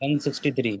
163।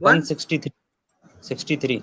163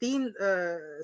3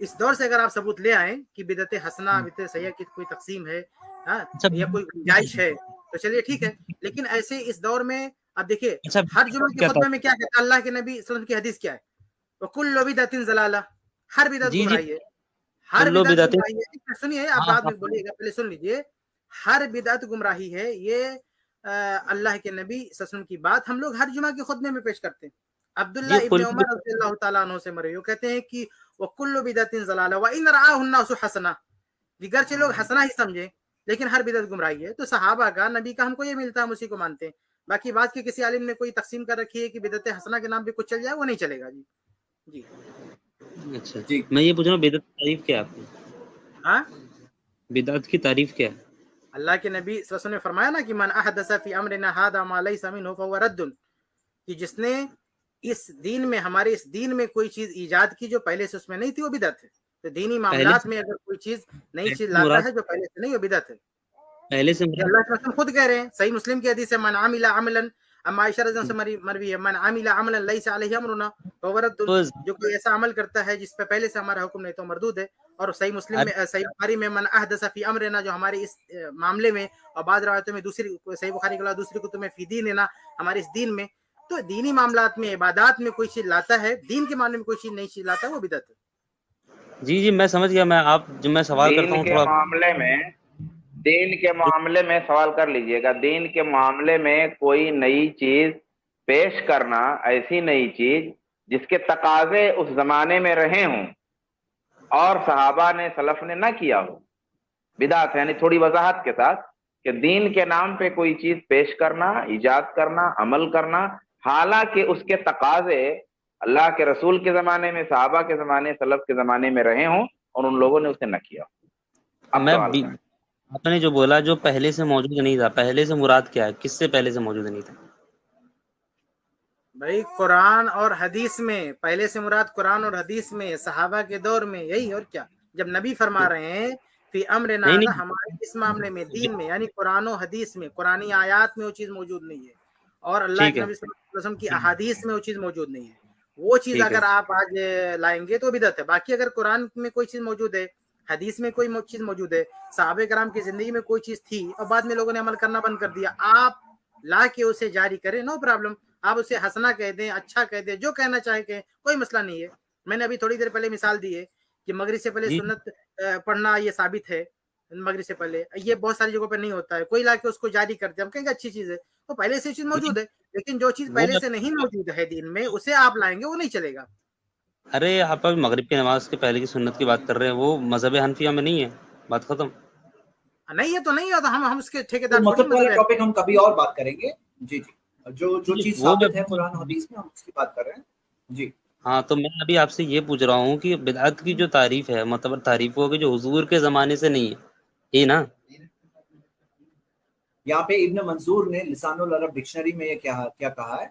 اس دور سے اگر آپ ثبوت لے آئیں کہ بدعت حسنہ بدعت سیئہ کی کوئی تقسیم ہے یا کوئی گنجائش ہے تو چلیے ٹھیک ہے، لیکن ایسے اس دور میں اب دیکھیے ہر جمعہ کے خطبے میں کیا کہتا ہے اللہ کے نبی صلی اللہ علیہ وسلم کی حدیث کیا ہے؟ وَكُلُّ بِدْعَةٍ ضَلَالَةٍ، ہر بدعت گمراہی ہے، ہر بدعت گمراہی ہے۔ سنیے آپ بعد میں بولیے گا، پہلے سن لیجیے، ہر بدعت گمراہی ہے، یہ اللہ کے نبی صلی اللہ علیہ وسلم کی بات ہم لوگ ہر جمعہ کے خطبے میں پیش کرتے ہیں۔ عبداللہ ابن عمر رضی اللہ تعالیٰ عنہ سے مروی وہ کہتے ہیں کہ وَكُلُّ بِدْعَةٍ ضَلَالَةٍ وَإِنْ رَآهُ النَّاسُ حَسَنَةً، گرچہ لوگ حسنہ ہی سمجھیں لیکن ہر بدعت گمراہی ہے۔ تو صحابہ کا نبی کا ہم کو یہ ملتا ہے، ہم اسی کو مانتے ہیں۔ باقی بات کی کسی عالم نے کوئی تقسیم کر رکھی ہے کہ بدعت حسنہ کے نام پہ کچھ چل جائے، وہ نہیں چلے گا۔ جی اچھا جی، میں یہ پوچھ رہا ہوں بدعت کی تعریف کیا ہے آپ کی؟ ہاں، بدعت کی تعریف کیا ہے؟ اللہ کے نبی صلی اللہ علیہ وسلم نے فرمایا نا کہ من احدث فی امرنا ھذا ما لیس منہ فہو رد، کہ جس نے اس دین میں، ہمارے اس دین میں کوئی چیز ایجاد کی جو پہلے سے اس میں نہیں تھی، وہ بدعت ہے۔ تو دینی معاملات میں اگر کوئی چیز نئی چیز لاتا ہے جو پہلے سے نہیں، وہ بدعت ہے۔ پہلے سے اللہ کے رسول خود کہہ رہے ہیں، صحیح مسلم کی حدیث ہے، من عمل عملا، اما عائشہ رضی اللہ عنہا سے مروی ہے، من عمل عملا لیس علیہ امرنا فہو رد، جو کوئی ایسا عمل کرتا ہے جس پہ پہلے سے ہمارا حکم نہیں تو مردود ہے۔ اور صحیح مسلم میں، صحیح بخاری میں، من احدث فی امرنا، جو ہمارے اس معاملے میں، اور بعض روایتوں میں دوسری، صحیح بخاری کے علاوہ دوسری کتب میں، فی دیننا، ہمارے اس دین میں، تو دینی معاملات میں، عبادات میں کوئی چیز لاتا ہے، دین کے معاملے میں کوئی چیز نئی چیز لاتا ہے، وہ بدعت ہے۔ جی میں سمجھ گیا۔ میں آپ جو میں سوال کرتا ہوں تھوڑا دین کے معاملے میں سوال کر لیجئے گا، دین کے معاملے میں کوئی نئی چیز پیش کرنا، ایسی نئی چیز جس کے تقاضے اس زمانے میں رہے ہوں اور صحابہ نے، سلف نے نہ کیا ہو، بدعت ہے۔ یعنی تھوڑی وضاحت کے ساتھ کہ دین کے نام پہ کوئی چیز پیش کرنا، ایجاد کرنا، عمل کرنا، حالانکہ اس کے تقاضے اللہ کے رسول کے زمانے میں، صحابہ کے زمانے، سلف کے زمانے میں رہے ہوں اور ان لوگوں نے اسے نہ کیا۔ آپ نے جو بولا جو پہلے سے موجود نہیں تھا، پہلے سے مراد کیا ہے؟ کس سے پہلے سے موجود نہیں تھا؟ بھائی قرآن اور حدیث میں، پہلے سے مراد قرآن اور حدیث میں، صحابہ کے دور میں، یہی اور کیا؟ جب نبی فرما رہے ہیں فی امرنا، ہمارے اس معاملے میں، دین میں، یعنی قرآن و حدیث میں، قرآنی آیات میں وہ چیز موجود نہیں ہے، اور اللہ کے نبی صلی اللہ علیہ وسلم کی احادیث میں وہ چیز موجود نہیں ہے۔ وہ چیز اگر آپ آج لائیں گے تو بدعت ہے۔ باقی اگر قرآن میں کوئی چیز موجود ہے، حدیث میں کوئی چیز موجود ہے، صحابہ کرام کی زندگی میں کوئی چیز تھی اور بعد میں لوگوں نے عمل کرنا بند کر دیا، آپ لا کے اسے جاری کریں، نو پرابلم۔ آپ اسے حسنہ کہہ دیں، اچھا کہہ دیں، جو کہنا چاہیں کہ کوئی مسئلہ نہیں ہے۔ میں نے ابھی تھوڑی دیر پہلے مثال دی ہے کہ مغرب سے پہلے سنت پڑھنا یہ ثابت ہے، مغرب سے پہلے، یہ بہت ساری جگہوں پہ نہیں ہوتا ہے، کوئی لا کے اس کو جاری کرتے، ہم کہیں گے اچھی چیز ہے، وہ پہلے سے چیز موجود ہے، لیکن جو چیز پہلے سے نہیں موجود ہے دین میں، اسے آپ لائیں گے، وہ نہیں چلے گا۔ ارے آپ ابھی مغرب کی نماز کے پہلے کی سنت کی بات کر رہے ہیں، وہ مذہب حنفیہ میں نہیں ہے، بات ختم۔ نہیں ہے تو نہیں ہے، تو ہم اس کے ٹھیکیدار مطلب والا ٹاپک ہم کبھی اور بات کریں گے۔ جی جو چیز ثابت ہے قرآن حدیث میں، ہم اس کی بات کر رہے ہیں۔ جی ہاں، تو میں ابھی آپ سے یہ پوچھ رہا ہوں کہ بدعت کی جو تعریف ہے، مطلب تعریف ہوگی جو حضور کے زمانے سے نہیں ہے، یہ نا؟ یہاں پہ ابن منظور نے لسان العرب ڈکشنری میں یہ کیا کہا ہے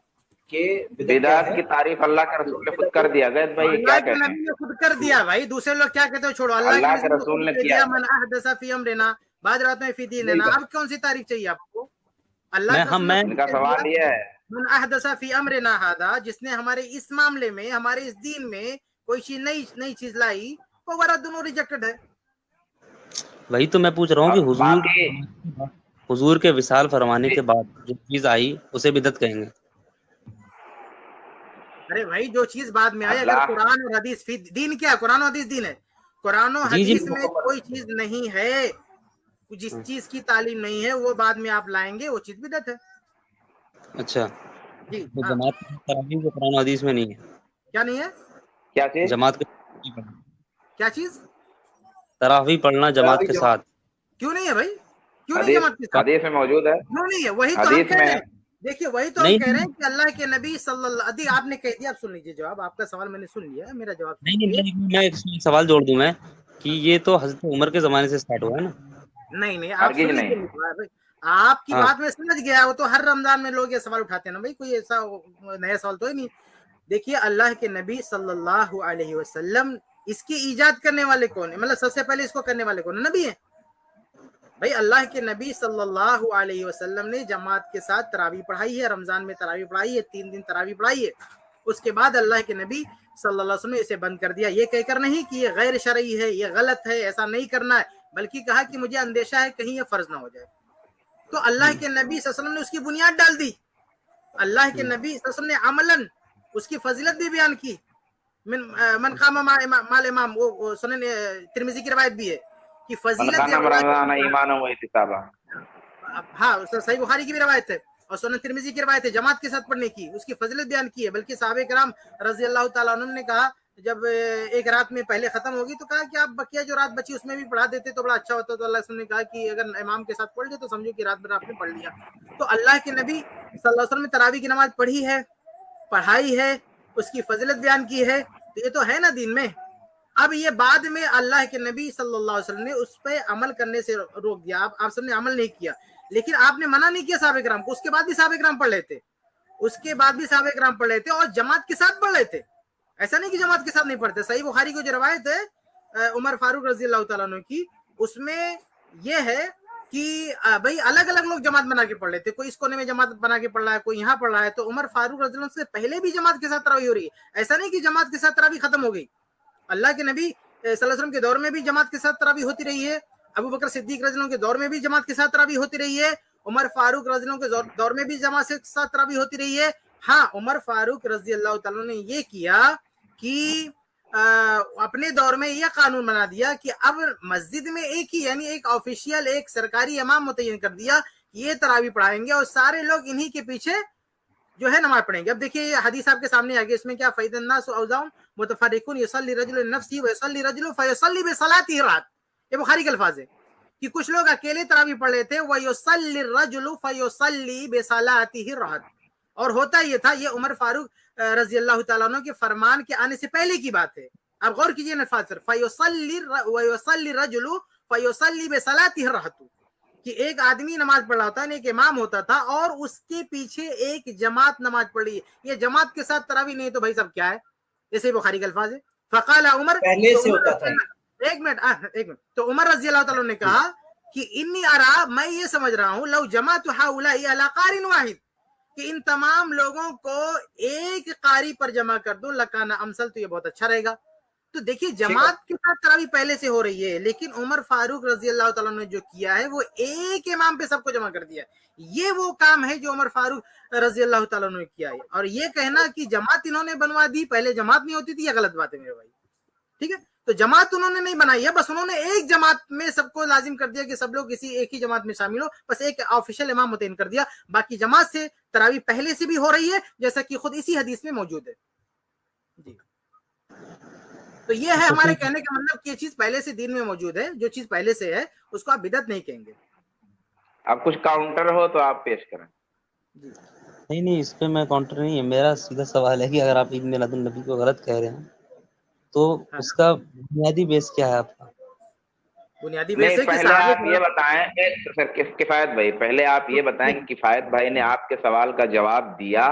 کہ بدعت کی تعریف اللہ کے رسول نے خود کر دیا۔ گئے بھائی کیا کہتے ہیں؟ نبی نے خود کر دیا بھائی، دوسرے لوگ کیا کہتے ہیں چھوڑو، اللہ کے رسول نے کیا۔ من احدث فی امرنا، بعض روایت میں فی دیننا، اب کون سی تعریف چاہیے آپ کو؟ اللہ کا سوال یہ ہے، من احدث فی امرنا ھذا، جس نے ہمارے اس معاملے میں، ہمارے اس دین میں کوئی چیز نئی چیز لائی، وہ ورد ریجیکٹڈ ہے۔ وہی تو میں پوچھ رہا ہوں کہ حضور کے وصال فرمانے کے بعد جو چیز آئی اسے بدعت کہیں گے؟ ارے بھائی جو چیز بعد میں آئی، اگر قرآن اور حدیث، فی دین کیا ہے؟ قرآن و حدیث دین ہے۔ قرآن و حدیث میں کوئی چیز نہیں ہے، جس چیز کی تعلیم نہیں ہے، وہ بعد میں آپ لائیں گے، وہ چیز بدعت ہے۔ اچھا جی، جماعت تراویح جو قرآن و حدیث میں نہیں ہے، کیا نہیں ہے؟ کیا چیز؟ جماعت کیا چیز؟ تراویح پڑھنا جماعت کے ساتھ کیوں نہیں ہے بھائی؟ کیوں نہیں جماعت کے ساتھ؟ حدیث میں موجود ہے، کیوں نہیں ہے؟ وہی تو ہم کہہ رہے ہیں۔ دیکھیے وہی تو ہم کہہ رہے ہیں کہ اللہ کے نبی صلی اللہ علیہ وسلم، آپ نے کہہ دیا، آپ سن لیجیے جواب، آپ کا سوال میں نے سن لیا، میرا جواب نہیں، میں ایک سوال جوڑ دوں میں کہ یہ تو حضرت عمر کے زمانے سے سٹارٹ ہوا ہے نا؟ نہیں، آپ کی بات میں سمجھ گیا، وہ تو ہر رمضان میں لوگ یہ سوال اٹھاتے ہیں نا بھائی، کوئی ایسا نیا سوال تو ہی نہیں۔ دیکھیے اللہ کے نبی صلی اللہ علیہ وسلم، اس کی ایجاد کرنے والے کون ہیں؟ مطلب سب سے پہلے اس کو کرنے والے کون ہیں؟ نبی ہیں بھائی۔ اللہ کے نبی صلی اللہ علیہ وسلم نے جماعت کے ساتھ تراویح پڑھائی ہے، رمضان میں تراویح پڑھائی ہے، 3 دن تراویح پڑھائی ہے۔ اس کے بعد اللہ کے نبی صلی اللہ علیہ وسلم نے اسے بند کر دیا، یہ کہہ کر نہیں کہ یہ غیر شرعی ہے، یہ غلط ہے، ایسا نہیں کرنا ہے، بلکہ کہا کہ مجھے اندیشہ ہے کہیں یہ فرض نہ ہو جائے۔ تو اللہ کے نبی صلی اللہ علیہ وسلم نے اس کی بنیاد ڈال دی، اللہ کے نبی صلی اللہ علیہ وسلم نے عملاً اس کی فضیلت بھی بیان کی۔ من قام مال امام، وہ سنن ترمذی کی روایت بھی ہے کہ فضیلت، ہاں صحیح بخاری کی بھی روایت ہے اور سنن ترمذی کی روایت ہے جماعت کے ساتھ پڑھنے کی، اس کی فضیلت بیان کی ہے۔ بلکہ صحابہ کرام رضی اللہ تعالیٰ عنہ نے کہا جب ایک رات میں پہلے ختم ہوگی تو کہا کہ آپ بقیہ جو رات بچی اس میں بھی پڑھا دیتے تو بڑا اچھا ہوتا۔ تو اللہ وسلم نے کہا کہ اگر امام کے ساتھ پڑھ لے تو سمجھو کہ رات بھر آپ نے پڑھ لیا۔ تو اللہ کے نبی صلی اللہ علیہ وسلم نے تراویح کی نماز پڑھی ہے، پڑھائی ہے، اس کی فضیلت بیان کی ہے، تو یہ تو ہے نا دین میں۔ اب یہ بعد میں اللہ کے نبی صلی اللہ علیہ وسلم نے اس پہ عمل کرنے سے روک دیا، آپ سب نے عمل نہیں کیا، لیکن آپ نے منع نہیں کیا صحابہ کرام کو، اس کے بعد بھی صحابہ کرام پڑھ لیتے، اس کے بعد بھی صحابہ کرام پڑھ لیتے اور جماعت کے ساتھ پڑھ لیتے، ایسا نہیں کہ جماعت کے ساتھ نہیں پڑھتے۔ صحیح بخاری کو جو روایت ہے عمر فاروق رضی اللہ تعالیٰ عنہ کی، اس میں یہ ہے کہ بھائی الگ الگ لوگ جماعت بنا کے پڑھ لیتے، کوئی اس کونے میں جماعت بنا کے پڑھ رہا ہے، کوئی یہاں پڑھ رہا ہے، تو عمر فاروق رضی اللہ عنہ سے پہلے بھی جماعت کے ساتھ تراویح ہو رہی ہے، ایسا نہیں کہ جماعت کے ساتھ تراویح ختم ہو گئی۔ اللہ کے نبی صلی اللہ علیہ وسلم کے دور میں بھی جماعت کے ساتھ تراویح ہوتی رہی ہے، ابو بکر صدیق رضی اللہ عنہ کے دور میں بھی جماعت کے ساتھ تراویح ہوتی رہی ہے، عمر فاروق رضی اللہ عنہ کے دور میں بھی جماعت کے ساتھ تراویح ہوتی رہی ہے۔ ہاں عمر فاروق رضی اللہ تعالیٰ نے یہ کیا کہ اپنے دور میں یہ قانون بنا دیا کہ اب مسجد میں ایک ہی، یعنی ایک آفیشیل، ایک سرکاری امام متعین کر دیا کہ یہ تراویح پڑھائیں گے اور سارے لوگ انہی کے پیچھے جو ہے نماز پڑھیں گے۔ اب دیکھیے یہ حدیث آپ کے سامنے آگے، اس میں کیا فَإِذَا النَّاسُ أَوْزَاعٌ مُتَفَرِّقُونَ يُصَلِّي الرَّجُلُ لِنَفْسِهِ وَيُصَلِّي الرَّجُلُ فَيُصَلِّي بِصَلَاتِهِ الرَّاتِ، یہ بخاری کے الفاظ ہے کہ کچھ لوگ اکیلے تراویح پڑھ لیتے وَيُصَلِّي الرَّجُلُ فَيُصَلِّي بِصَلَاتِهِ الرَّاتِ، اور ہوتا یہ تھا، یہ عمر فاروق رضی اللہ تعالیٰ عنہ کے فرمان کے آنے سے پہلے کی بات ہے۔ اب غور کیجئے الفاظ پر، فَيُصَلِّي الرَّجُلُ فَيُصَلِّي بِصَلَاتِهِ الرَّاتِ، کہ ایک آدمی نماز پڑھ رہا ہوتا ہے، ایک امام ہوتا تھا اور اس کے پیچھے ایک جماعت نماز پڑھ رہی ہے، یہ جماعت کے ساتھ تراویح نہیں تو بھائی سب کیا ہے؟ اسے بخاری کے الفاظ ہے۔ فقال عمر، پہلے سے ہوتا تھا، ایک منٹ، تو عمر رضی اللہ تعالیٰ نے کہا کہ انی ارا، میں یہ سمجھ رہا ہوں، لو جمعت ہؤلاء علی قاری واحد، کہ ان تمام لوگوں کو ایک قاری پر جمع کر دوں، لکان امثل، تو یہ بہت اچھا رہے گا۔ تو دیکھیے جماعت کے ساتھ تراویح پہلے سے ہو رہی ہے، لیکن عمر فاروق رضی اللہ تعالیٰ نے جو کیا ہے وہ ایک امام پہ سب کو جمع کر دیا، یہ وہ کام ہے جو عمر فاروق رضی اللہ تعالیٰ نے کیا ہے۔ اور یہ کہنا کہ جماعت انہوں نے بنوا دی، پہلے جماعت نہیں ہوتی تھی، یہ غلط بات ہے میرے بھائی، ٹھیک ہے؟ تو جماعت انہوں نے نہیں بنائی ہے، بس انہوں نے ایک جماعت میں سب کو لازم کر دیا کہ سب لوگ اسی ایک ہی جماعت میں شامل ہو، بس ایک آفیشیل امام متعین کر دیا، باقی جماعت سے تراویح پہلے سے بھی ہو رہی ہے، جیسا کہ خود اسی حدیث میں موجود ہے۔ جی، تو یہ ہے ہمارے کہنے کا مطلب کہ یہ چیز پہلے سے دین میں موجود ہے، جو چیز پہلے سے ہے اس کو آپ بدعت نہیں کہیں گے۔ اب کچھ کاؤنٹر ہو تو آپ پیش کریں۔ جی نہیں اس پہ میں کاؤنٹر نہیں ہے، میرا سیدھا سوال ہے کہ اگر آپ عید میلاد النبی کو غلط کہہ رہے ہیں تو اس کا بنیادی بیس کیا ہے آپ کا؟ بنیادی بیس ہے کہ پہلے آپ یہ بتائیں کفایت بھائی، پہلے آپ یہ بتائیں کہ کفایت بھائی نے آپ کے سوال کا جواب دیا،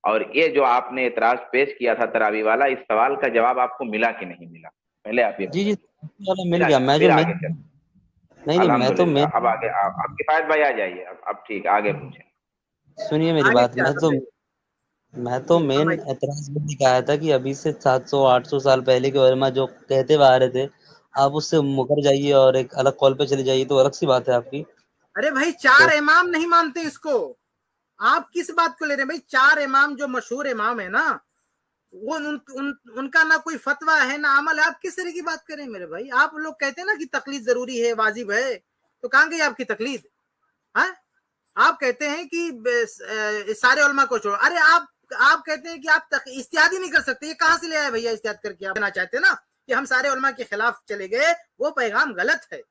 اور یہ جو آپ نے اعتراض پیش کیا تھا تراویح والا، اس سوال کا جواب آپ کو ملا کہ نہیں ملا؟ پہلے آپ یہ جی مل گیا، میں جو نہیں میں تو اب آگے آپ کفایت بھائی آ جائیے، اب ٹھیک آگے پوچھیں۔ سنیے میری بات، میں تو مین اعتراض یہ کہا تھا کہ ابھی سے 700-800 سال پہلے کے علماء جو کہتے ہوئے آ رہے تھے، آپ اس سے مکر جائیے اور ایک الگ قول پہ چلے جائیے تو الگ سی بات ہے آپ کی۔ ارے بھائی 4 امام نہیں مانتے اس کو، آپ کس بات کو لے رہے ہیں بھائی؟ 4 امام جو مشہور امام ہے نا، وہ ان کا نہ کوئی فتویٰ ہے نہ عمل ہے، آپ کس طرح کی بات کریں میرے بھائی؟ آپ لوگ کہتے ہیں نا کہ تقلید ضروری ہے، واجب ہے، تو کہاں گئی آپ کی تقلید؟ ہاں، آپ کہتے ہیں کہ سارے علماء کو چھوڑو، ارے آپ کہتے ہیں کہ آپ اجتہاد ہی نہیں کر سکتے، یہ کہاں سے لے آئے بھیا اجتہاد کر کے؟ آپ کہنا چاہتے ہیں نا کہ ہم سارے علماء کے خلاف چلے گئے، وہ پیغام غلط ہے،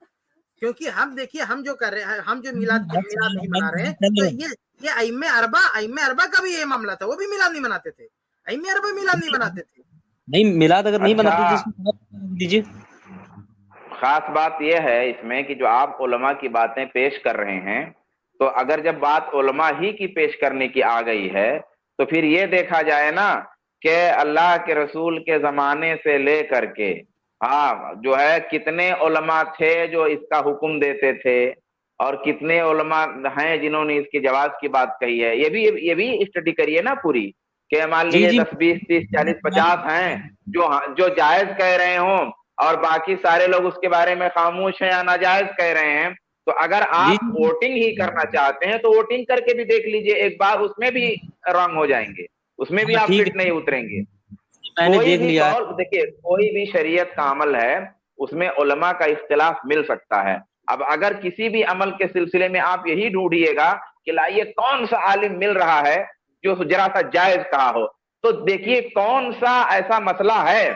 کیونکہ ہم دیکھیے ہم جو کر رہے ہیں، ہم جو میلاد نہیں منا رہے ہیں، تو یہ ائمہ اربعہ کا بھی یہ معاملہ تھا، وہ بھی میلاد نہیں مناتے تھے، ائمہ اربعہ میلاد نہیں مناتے تھے۔ نہیں میلاد اگر نہیں مناتے تو دیجیے۔ خاص بات یہ ہے اس میں کہ جو آپ علماء کی باتیں پیش کر رہے ہیں، تو اگر جب بات علماء ہی کی پیش کرنے کی آ گئی ہے تو پھر یہ دیکھا جائے نا کہ اللہ کے رسول کے زمانے سے لے کر کے جو ہے کتنے علماء تھے جو اس کا حکم دیتے تھے، اور کتنے علماء ہیں جنہوں نے اس کی جواز کی بات کہی ہے۔ یہ بھی اسٹڈی کریے نا پوری، کہ مان لیجیے 10 20 30 40 50 ہیں جو جائز کہہ رہے ہوں اور باقی سارے لوگ اس کے بارے میں خاموش ہیں یا ناجائز کہہ رہے ہیں، تو اگر آپ ووٹنگ ہی کرنا چاہتے ہیں تو ووٹنگ کر کے بھی دیکھ لیجئے ایک بار، اس میں بھی رنگ ہو جائیں گے، اس میں بھی آپ فٹ نہیں اتریں گے۔ کوئی بھی قول دیکھیے، کوئی بھی شریعت کا عمل ہے اس میں علماء کا اختلاف مل سکتا ہے۔ اب اگر کسی بھی عمل کے سلسلے میں آپ یہی ڈھونڈیے گا کہ لائیے کون سا عالم مل رہا ہے جو ذرا سا جائز کہا ہو، تو دیکھیے کون سا ایسا مسئلہ ہے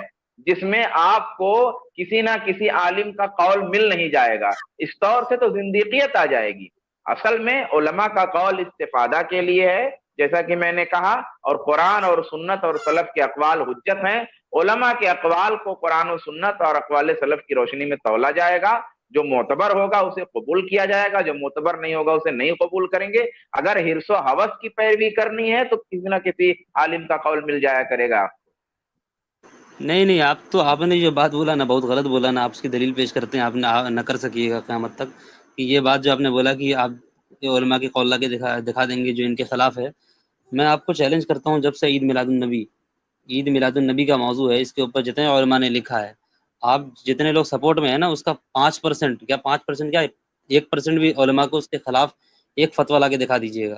جس میں آپ کو کسی نہ کسی عالم کا قول مل نہیں جائے گا، اس طور سے تو زندیقیت آ جائے گی۔ اصل میں علماء کا قول استفادہ کے لیے ہے، جیسا کہ میں نے کہا، اور قرآن اور سنت اور سلف کے اقوال حجت ہیں۔ علماء کے اقوال کو قرآن و سنت اور اقوال سلف کی روشنی میں تولا جائے گا، جو معتبر ہوگا اسے قبول کیا جائے گا، جو معتبر نہیں ہوگا اسے نہیں قبول کریں گے۔ اگر حرص و ہوس کی پیروی کرنی ہے تو کسی نہ کسی عالم کا قول مل جایا کرے گا۔ نہیں، آپ نے جو بات بولا نا بہت غلط بولا نا، آپ اس کی دلیل پیش کرتے ہیں، آپ نہ کر سکیے گا قیامت تک کہ یہ بات جو آپ نے بولا کہ آپ علماء کے قول لا کے دکھا دیں گے جو ان کے خلاف ہے۔ میں آپ کو چیلنج کرتا ہوں، جب سے عید میلاد النبی کا موضوع ہے، اس کے اوپر جتنے علماء نے لکھا ہے، آپ جتنے لوگ سپورٹ میں ہیں نا، اس کا 5% کیا 1% بھی علماء کو اس کے خلاف ایک فتویٰ لا کے دکھا دیجیے گا۔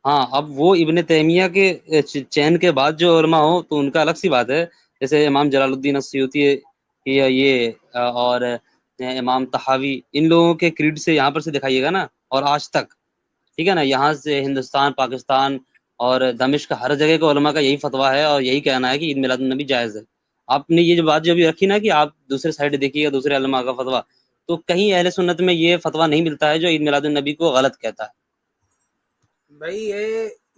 ہاں، اب وہ ابن تیمیہ کے چین کے بعد جو علماء ہوں تو ان کا الگ سی بات ہے، جیسے امام جلال الدین السیوطی یہ اور امام طحاوی، ان لوگوں کے کریڈ سے یہاں پر سے دکھائیے گا نا، اور آج تک، ٹھیک ہے نا، یہاں سے ہندوستان، پاکستان اور دمشق ہر جگہ کو علماء کا یہی فتویٰ ہے اور یہی کہنا ہے کہ عید میلاد النبی جائز ہے۔ آپ نے یہ جو بات جو ابھی رکھی نا کہ آپ دوسرے سائڈ دیکھیے گا دوسرے علماء کا فتویٰ، تو کہیں اہل سنت میں یہ فتویٰ نہیں ملتا ہے جو عید میلاد النبی کو غلط کہتا ہے۔ بھائی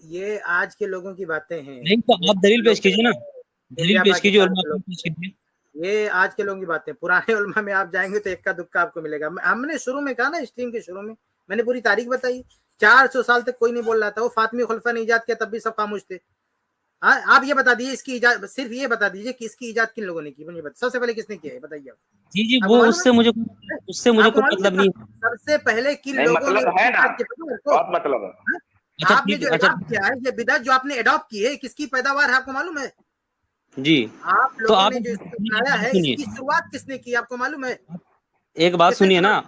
یہ آج کے لوگوں کی باتیں ہیں، نہیں تو آپ دلیل پیش کیجیے نا، دلیل پیش کیجیے، علماء پیش کیجیے۔ یہ آج کے لوگوں کی باتیں، پرانے علماء میں آپ جائیں گے تو ایک کا دکا آپ کو ملے گا۔ ہم نے شروع میں کہا نا، اسٹریم کے شروع میں میں نے پوری تاریخ بتائی، 400 سال تک کوئی نہیں بول رہا تھا، وہ فاطمی خلفاء نے ایجاد کیا تب بھی سب خاموش تھے۔ ہاں، آپ یہ بتا دیجیے اس کی ایجاد، صرف یہ بتا دیجیے کہ اس کی ایجاد کن لوگوں نے کی، سب سے پہلے کس نے کیا ہے بتائیے آپ۔ جی وہ اس سے مجھے کوئی مطلب نہیں۔ سب سے پہلے کن لوگوں نے مطلب ہے نا، بہت مطلب ہے۔ آپ نے جو اڈاپٹ کیا ہے، یہ بدعت جو آپ نے اڈاپٹ کی ہے، کس کی پیداوار ہے آپ کو معلوم ہے؟ جی، آپ لوگوں نے جو اس کو بنایا ہے، اس کی شروعات کس نے کی آپ کو معلوم ہے؟ ایک بات سنیے نا،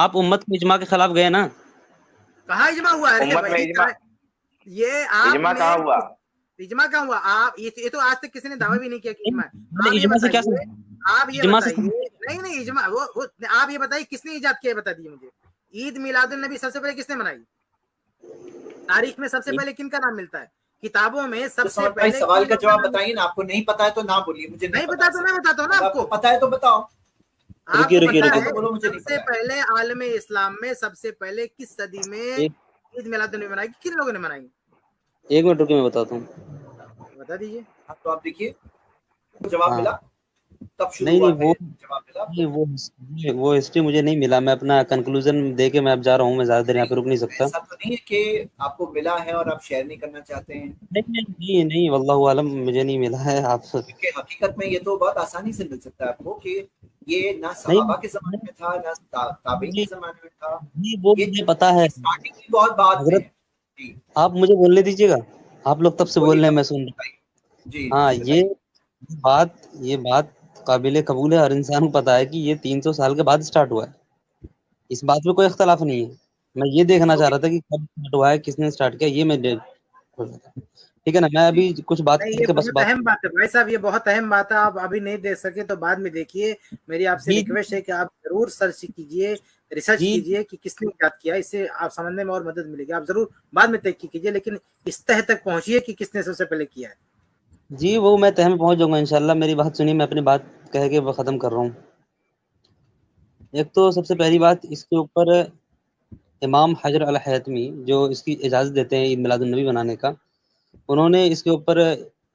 آپ امت کے اجماع کے خلاف گئے نا۔ کہاں اجماع ہوا ہے؟ یہ آپ اجماع کہاں ہوا؟ اجماع کہاں ہوا؟ آپ یہ تو آج تک کسی نے دعویٰ بھی نہیں کیا کہ اجماع ہے۔ اجماع سے کیا آپ یہ بتائیے، نہیں اجماع، آپ یہ بتائیے کس نے ایجاد کیا، بتا دیجیے مجھے۔ عید میلاد النبی سب سے پہلے کس نے منائی؟ تاریخ میں سب سے پہلے کن کا نام ملتا ہے؟ کتابوں میں سب سے پہلے۔ سوال کا جواب بتائیے نا، آپ کو نہیں پتا ہے تو نہ بولیے، مجھے نہیں پتا تو میں بتاتا ہوں نا آپ کو۔ پتا ہے تو بتاؤ۔ سب سے پہلے عالم اسلام میں سب سے پہلے کس صدی میں عید میلاد النبی منائی، کن لوگوں نے منائی؟ ایک منٹ رکیے، میں بتاتا ہوں، بتا دیجیے۔ تو آپ دیکھیے جواب ملا تب شروع نہیں ہوا ہے۔ وہ ہسٹری مجھے نہیں ملا، میں اپنا کنکلوژن دے کے میں اب جا رہا ہوں، میں زیادہ دیر یہاں پہ رک نہیں سکتا۔ ایسا تو نہیں ہے کہ آپ کو ملا ہے اور آپ شیئر نہیں کرنا چاہتے ہیں؟ نہیں، واللہ عالم مجھے نہیں ملا ہے۔ آپ کیونکہ حقیقت میں یہ تو بہت آسانی سے مل سکتا ہے آپ کو کہ یہ نہ صحابہ کے زمانے میں تھا، نہ تابعین کے زمانے میں تھا۔ وہ مجھے پتا ہے، اسٹارٹنگ کی بہت بات ہے۔ آپ مجھے بولنے دیجیے گا، آپ لوگ تب سے بول رہے ہیں، میں سن رہا ہوں۔ ہاں، یہ بات قابل قبول ہے، ہر انسان کو پتا ہے کہ یہ 300 سال کے بعد اسٹارٹ ہوا ہے، اس بات میں کوئی اختلاف نہیں ہے۔ میں یہ دیکھنا چاہ رہا تھا کہ کب اسٹارٹ ہوا ہے، کس نے اسٹارٹ کیا، یہ میں ٹھیک ہے نا۔ میں ابھی کچھ بات کر کے بس اہم بات ہے بھائی صاحب، یہ بہت اہم بات ہے، آپ ابھی نہیں دیکھ سکے تو بعد میں دیکھیے۔ میری آپ سے ریکویسٹ ہے کہ آپ ضرور سرچ کیجئے، ریسرچ کیجئے کہ کس نے ایجاد کیا، اس سے آپ سمجھنے میں اور مدد ملے گی۔ آپ ضرور بعد میں تحقیق کیجئے، لیکن اس تہ تک پہنچیے کہ کس نے سب سے پہلے کیا ہے۔ جی، وہ میں تہ میں پہنچ جاؤں گا انشاءاللہ۔ میری بات سنیے، میں اپنی بات کہہ کے ختم کر رہا ہوں۔ ایک تو سب سے پہلی بات، اس کے اوپر امام حجر الحیتمی جو اس کی اجازت دیتے ہیں عید میلاد النبی بنانے کا، انہوں نے اس کے اوپر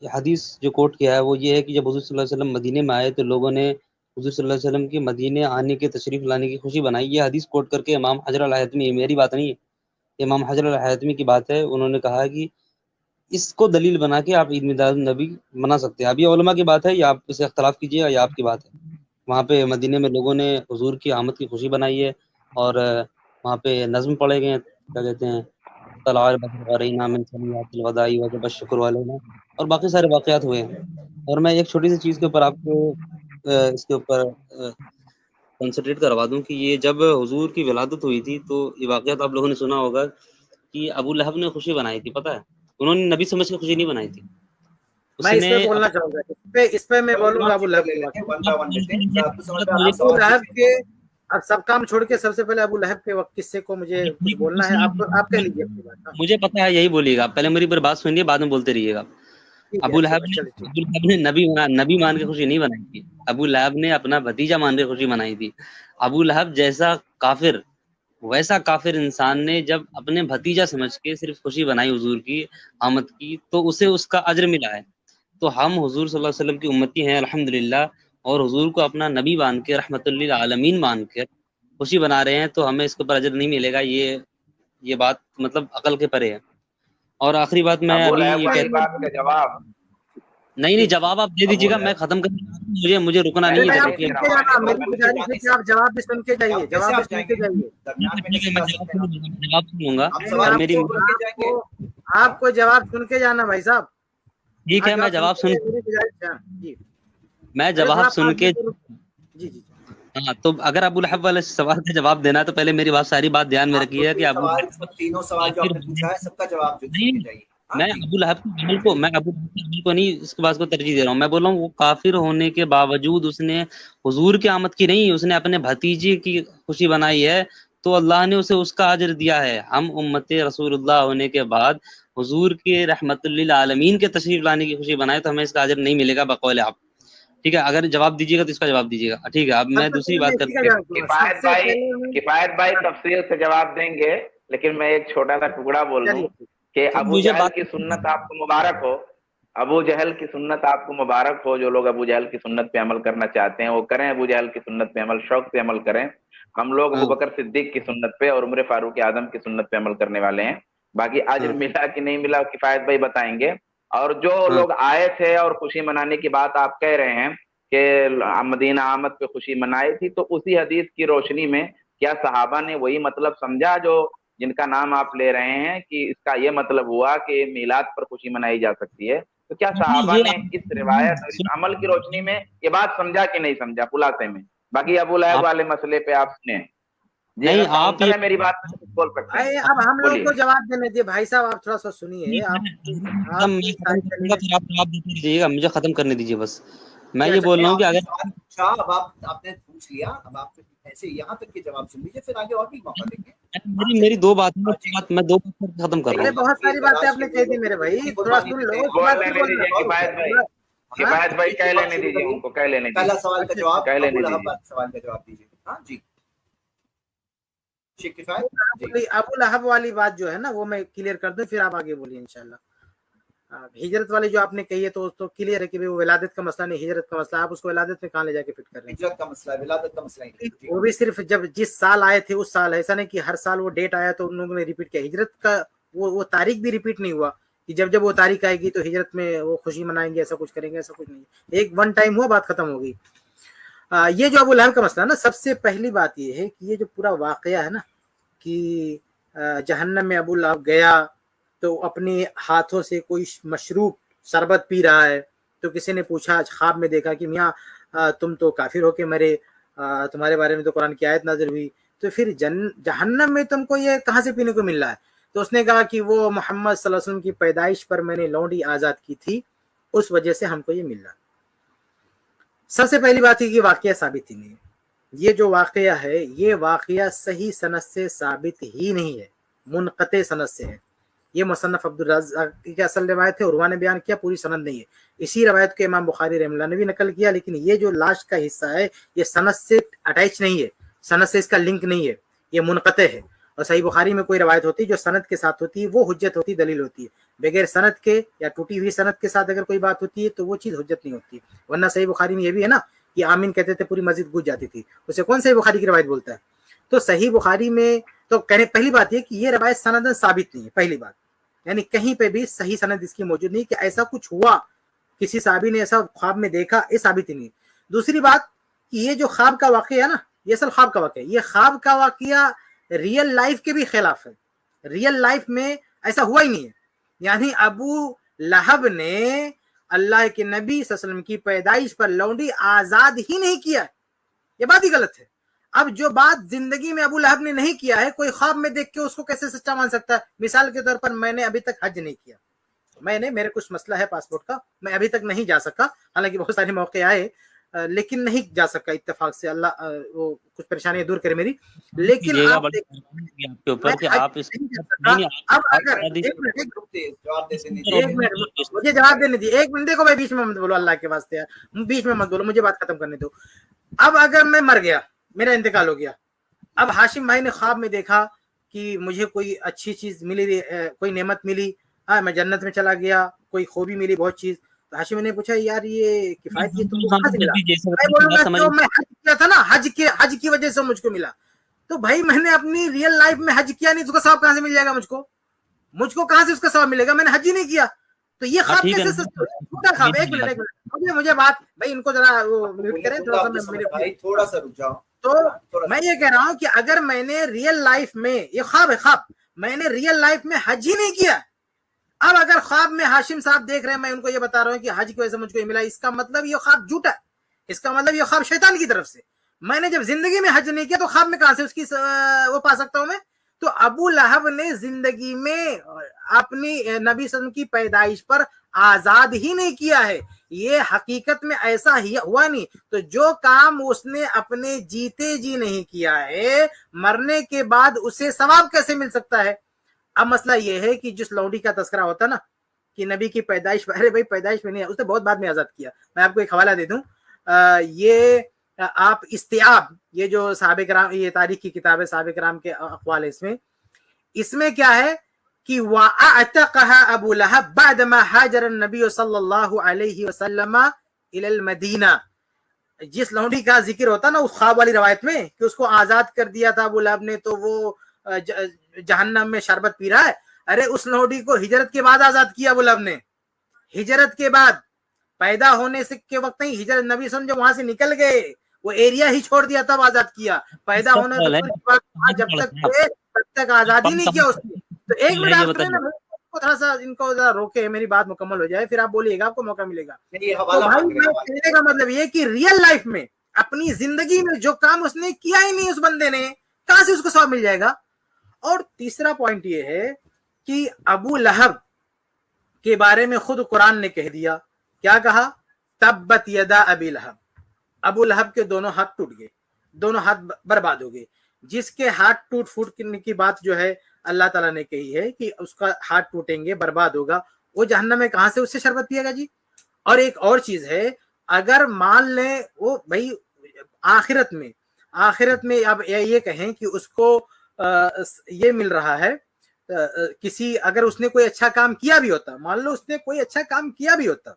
حدیث جو کوٹ کیا ہے وہ یہ ہے کہ جب حضور صلی اللہ علیہ وسلم مدینے میں آئے تو لوگوں نے حضور صلی اللہ علیہ وسلم کے مدینے آنے کے تشریف لانے کی خوشی بنائی۔ یہ حدیث کوٹ کر کے امام حجر الحیتمی، میری بات نہیں ہے، امام حجر الحیتمی کی بات ہے، انہوں نے کہا کہ اس کو دلیل بنا کے آپ عید میلاد النبی منا سکتے ہیں۔ اب یہ علماء کی بات ہے، یا آپ اسے اختلاف کیجیے گا یا آپ کی بات ہے۔ وہاں پہ مدینے میں لوگوں نے حضور کی آمد کی خوشی بنائی ہے، اور وہاں پہ نظم پڑھے گئے ہیں، کیا کہتے ہیں، طلع البدر علينا من ثنيات الوداع وجب الشكر علينا، اور باقی سارے واقعات ہوئے ہیں. اور میں ایک چھوٹی سی چیز کے اوپر آپ کو اس کے اوپر کنسنٹریٹ کروا دوں کہ یہ جب حضور کی ولادت ہوئی تھی تو یہ واقعات آپ لوگوں نے سنا ہوگا کہ ابو لہب نے خوشی بنائی تھی. پتہ ہے انہوں نے نبی سمجھ کے خوشی نہیں بنائی تھی. میں اس پہ بولنا چاہوں گا، اس پہ میں بولوں گا ابو لہب کے اب سب کام چھوڑ کے سب سے پہلے ابو لہب کے وقت قصے کو مجھے کچھ بولنا ہے. آپ کہہ لیجیے اپنی بات. مجھے پتہ ہے یہی بولیے گا، پہلے میری پر بات سنیے بعد میں بولتے رہیے گا. ابو لہب نے نبی مان کے خوشی نہیں بنائی تھی. ابو لہب نے اپنا بھتیجا مان کے خوشی منائی تھی. ابو لہب جیسا کافر ویسا کافر انسان نے جب اپنے بھتیجا سمجھ کے صرف خوشی بنائی حضور کی آمد کی تو اسے اس کا اجر ملا ہے. تو ہم حضور صلی اللہ علیہ وسلم کی امتی ہیں الحمدللہ، اور حضور کو اپنا نبی مان کے رحمت للعالمین مان کے خوشی بنا رہے ہیں، تو ہمیں اس کے اوپر اجر نہیں ملے گا. یہ بات مطلب عقل کے پرے ہے. اور آخری بات میں ابھی یہ نہیں جواب آپ دے دیجیے گا، میں ختم کر مجھے رکنا نہیں ہے. جواب بھی سن کے جائیے، جواب سنوں گا. آپ کو جواب سن کے جانا بھائی صاحب. ٹھیک ہے، میں جواب سن کے ہاں. تو اگر ابو لہب والے سوال کا جواب دینا ہے تو پہلے میری بات ساری بات دھیان میں رکھیے کہ تینوں سوال جو آپ نے پوچھا ہے سب کا جواب میں ابو لہب کے عمل کو نہیں اس کے بات کو ترجیح دے رہا ہوں. میں بول رہا ہوں وہ کافر ہونے کے باوجود اس نے حضور کی آمد کی نہیں، اس نے اپنے بھتیجے کی خوشی بنائی ہے تو اللہ نے اسے اس کا اجر دیا ہے. ہم امت رسول اللہ ہونے کے بعد حضور کے رحمت للعالمین کے تشریف لانے کی خوشی بنائے تو ہمیں اس کا اجر نہیں ملے گا بقول آپ. ٹھیک ہے، اگر جواب دیجیے گا تو اس کا جواب دیجیے گا. ٹھیک ہے، اب میں دوسری بات کرتا ہوں. کفایت بھائی تفصیل سے جواب دیں گے، لیکن میں ایک چھوٹا سا ٹکڑا بول دوں کہ ابو جہل کی سنت آپ کو مبارک ہو. ابو جہل کی سنت آپ کو مبارک ہو. جو لوگ ابو جہل کی سنت پہ عمل کرنا چاہتے ہیں وہ کریں، ابو جہل کی سنت پہ عمل شوق سے عمل کریں. ہم لوگ ابو بکر صدیق کی سنت پہ اور عمر فاروق اعظم کی سنت پہ عمل کرنے والے ہیں. باقی اجر ملا کہ نہیں ملا کفایت بھائی بتائیں گے. اور جو لوگ آئے تھے اور خوشی منانے کی بات آپ کہہ رہے ہیں کہ مدینہ آمد پہ خوشی منائی تھی، تو اسی حدیث کی روشنی میں کیا صحابہ نے وہی مطلب سمجھا جو جن کا نام آپ لے رہے ہیں کہ اس کا یہ مطلب ہوا کہ میلاد پر خوشی منائی جا سکتی ہے؟ تو کیا صحابہ نے اس روایت اور اس عمل کی روشنی میں یہ بات سمجھا کہ نہیں سمجھا خلاصے میں؟ باقی ابو لہب والے مسئلے پہ آپ سنیں. نہیں آپ میری بات بول سکتے ہیں. اب ہم لوگ کو جواب دینے دیے بھائی صاحب، آپ تھوڑا سا سنیے. مجھے ختم کرنے دیجیے بس. میں یہ بول رہا ہوں کہ اگر اب آپ نے پوچھ لیا، اب آپ ایسے یہاں تک کے جواب سن لیجیے، پھر آگے اور بھی موقع دیں گے. میری دو بات میں دو بات ختم کر رہا ہوں. بہت ساری باتیں آپ نے کہہ دی میرے بھائی، تھوڑا سن لو. کفایت بھائی کہہ لینے دیجیے ان کو، کہہ لینے دیجیے. پہلا سوال کا جواب سوال کا جواب دیجیے. ہاں جی ابو لہب والی بات جو ہے نا وہ میں کلیئر کر دوں، پھر آپ آگے بولیے انشاءاللہ. ہجرت والی جو آپ نے کہی ہے تو کلیئر ہے کہ وہ ولادت کا مسئلہ نہیں، ہجرت کا مسئلہ. آپ اس کو ولادت میں کہاں لے جا کے فٹ کر رہے ہیں؟ ہجرت کا مسئلہ ہے، ولادت کا مسئلہ نہیں. وہ بھی صرف جب جس سال آئے تھے اس سال، ایسا نہیں کہ ہر سال وہ ڈیٹ آیا تو ان لوگوں نے ریپیٹ کیا. ہجرت کا وہ تاریخ بھی ریپیٹ نہیں ہوا کہ جب وہ تاریخ آئے گی تو ہجرت میں وہ خوشی منائیں گے، ایسا کچھ کریں گے، ایسا کچھ نہیں. ایک ون ٹائم ہوا، بات ختم ہو گئی. یہ جو ابو لہب کا مسئلہ نا، سب سے پہلی بات یہ ہے کہ یہ جو پورا واقعہ ہے نا کہ جہنم میں ابو لہب گیا تو اپنے ہاتھوں سے کوئی مشروب شربت پی رہا ہے، تو کسی نے پوچھا خواب میں دیکھا کہ میاں تم تو کافر ہو کے مرے، تمہارے بارے میں تو قرآن کی آیت نازل ہوئی، تو پھر جہنم میں تم کو یہ کہاں سے پینے کو مل رہا ہے؟ تو اس نے کہا کہ وہ محمد صلی اللہ علیہ وسلم کی پیدائش پر میں نے لونڈی آزاد کی تھی، اس وجہ سے ہم کو یہ مل رہا. سب سے پہلی بات ہے کہ واقعہ ثابت ہی نہیں ہے. یہ جو واقعہ ہے یہ واقعہ صحیح سند سے ثابت ہی نہیں ہے، منقطع سند سے ہے. یہ مصنف عبدالرزاق کی اصل روایت ہے، عروہ نے بیان کیا، پوری سند نہیں ہے. اسی روایت کے امام بخاری رحمہ اللہ نے بھی نقل کیا، لیکن یہ جو لاسٹ کا حصہ ہے یہ سند سے اٹیچ نہیں ہے، سند سے اس کا لنک نہیں ہے، یہ منقطع ہے. اور صحیح بخاری میں کوئی روایت ہوتی جو سند کے ساتھ ہوتی ہے وہ حجت ہوتی، دلیل ہوتی ہے. بغیر سند کے یا ٹوٹی ہوئی سند کے ساتھ اگر کوئی بات ہوتی ہے تو وہ چیز حجت نہیں ہوتی. ورنہ صحیح بخاری میں یہ بھی ہے نا کہ آمین کہتے تھے پوری مسجد گونج جاتی تھی، اسے کون صحیح بخاری کی روایت بولتا ہے؟ تو صحیح بخاری میں تو کہنے پہلی بات یہ کہ یہ روایت سندن ثابت نہیں ہے. پہلی بات یعنی کہیں پہ بھی صحیح سند اس کی موجود نہیں کہ ایسا کچھ ہوا، کسی صحابی نے ایسا خواب میں دیکھا، یہ ثابت ہی نہیں. دوسری بات کہ یہ جو خواب کا واقعہ ہے نا، یہ اصل خواب کا واقعہ ہے. یہ خواب کا واقعہ ریئل لائف کے بھی خلاف ہے. ریئل لائف میں ایسا ہوا ہی نہیں ہے. یعنی ابو لہب نے اللہ کے نبی صلی اللہ علیہ وسلم کی پیدائش پر لونڈی آزاد ہی نہیں کیا. یہ بات ہی غلط ہے. اب جو بات زندگی میں ابو لہب نے نہیں کیا ہے، کوئی خواب میں دیکھ کے اس کو کیسے سچا مان سکتا ہے؟ مثال کے طور پر میں نے ابھی تک حج نہیں کیا، میرے کچھ مسئلہ ہے پاسپورٹ کا، میں ابھی تک نہیں جا سکا، حالانکہ بہت سارے موقع آئے لیکن نہیں جا سکا اتفاق سے. اللہ وہ کچھ پریشانیاں دور کرے میری. لیکن اب اگر مجھے جواب دینے دیجیے، ایک منٹ دیکھو بھائی، بیچ میں مت بولو، اللہ کے واسطے یار بیچ میں مت بولو، مجھے بات ختم کرنے دو. اب اگر میں مر گیا، میرا انتقال ہو گیا، اب ہاشم بھائی نے خواب میں دیکھا کہ مجھے کوئی اچھی چیز ملی، کوئی نعمت ملی، میں جنت میں چلا گیا، کوئی خوبی ملی، بہت چیز. تو ہاشم نے پوچھا یار یہ کفایت کی تم کو کہاں سے ملا؟ میں بولوں گا جو میں حج کیا تھا نا، حج کی وجہ سے مجھ کو ملا. تو بھائی میں نے اپنی ریئل لائف میں حج کیا نہیں، تو اس کا ثواب کہاں سے مل جائے گا؟ مجھ کو کہاں سے اس کا ثواب ملے گا؟ میں نے حج ہی نہیں کیا. تو یہ خواب کیسے چھوٹا خواب؟ ایک منٹ مجھے بات بھائی، ان کو ذرا وہ میوٹ کریں تھوڑا سا رک جاؤ. تو میں یہ کہہ رہا ہوں کہ اگر میں نے ریئل لائف میں، یہ خواب ہے، خواب میں نے ریئل لائف میں حج ہی نہیں کیا، اب اگر خواب میں ہاشم صاحب دیکھ رہے ہیں، میں ان کو یہ بتا رہا ہوں کہ حج کی وجہ سے مجھ کو یہ ملا، اس کا مطلب یہ خواب جھوٹا ہے، اس کا مطلب یہ خواب شیطان کی طرف سے. میں نے جب زندگی میں حج نہیں کیا تو خواب میں کہاں سے اس کی وہ پا سکتا ہوں میں؟ تو ابو لہب نے زندگی میں اپنی نبی صلی اللہ علیہ وسلم کی پیدائش پر آزاد ہی نہیں کیا ہے. یہ حقیقت میں ایسا ہی ہوا نہیں. تو جو کام اس نے اپنے جیتے جی نہیں کیا ہے، مرنے کے بعد اسے ثواب کیسے مل سکتا ہے؟ اب مسئلہ یہ ہے کہ جس لونڈی کا تذکرہ ہوتا نا کہ نبی کی پیدائش، ارے بھائی پیدائش میں نہیں، اس نے بہت بعد میں آزاد کیا. میں آپ کو ایک حوالہ دے دوں، یہ آپ استیاب، یہ جو صحابہ کرام، یہ تاریخ کی کتاب ہے، صحابہ کرام کے اقوال ہے، اس میں کیا ہے کہ وَأَعْتَقَهَا أَبُو لَهَبْ بَعْدَمَا حَاجَرَ النَّبِيُّ صلی اللہ علیہ وسلم إِلَى الْمَدِينَةِ. جس لونڈی کا ذکر ہوتا نا اس خواب والی روایت میں کہ اس کو آزاد کر دیا تھا ابو لہب نے، تو وہ جہنم میں شربت پی رہا ہے، ارے اس لونڈی کو ہجرت کے بعد آزاد کیا ابو لہب نے. ہجرت کے بعد، پیدا ہونے سے کے وقت نہیں، ہجرت نبی صلی اللہ علیہ وسلم جب وہاں سے نکل گئے، وہ ایریا ہی چھوڑ دیا تب آزاد کیا. پیدا ہونے سے جب تک آزاد ہی نہیں کیا اس نے. تو ایک منٹ آپ تھوڑا سا ان کو روکے، میری بات مکمل ہو جائے، پھر آپ بولیے گا، آپ کو موقع ملے گا. کہنے کا مطلب یہ کہ ریئل لائف میں، اپنی زندگی میں جو کام اس نے کیا ہی نہیں اس بندے نے، کہاں سے اس کو ثواب مل جائے گا؟ اور تیسرا پوائنٹ یہ ہے کہ ابو لہب کے بارے میں خود قرآن نے کہہ دیا، کیا کہا؟ تبت یدا ابی لہب. ابو لہب کے دونوں ہاتھ ٹوٹ گئے، دونوں ہاتھ برباد ہو گئے. جس کے ہاتھ ٹوٹ پھوٹ کی بات جو ہے اللہ تعالیٰ نے کہی ہے کہ اس کا ہاتھ ٹوٹیں گے، برباد ہوگا، وہ جہنم میں کہاں سے اس سے شربت پیے گا جی؟ اور ایک اور چیز ہے، اگر مان لیں وہ بھائی آخرت میں اب یہ کہیں کہ اس کو یہ مل رہا ہے، کسی اگر اس نے کوئی اچھا کام کیا بھی ہوتا، مان لو اس نے کوئی اچھا کام کیا بھی ہوتا،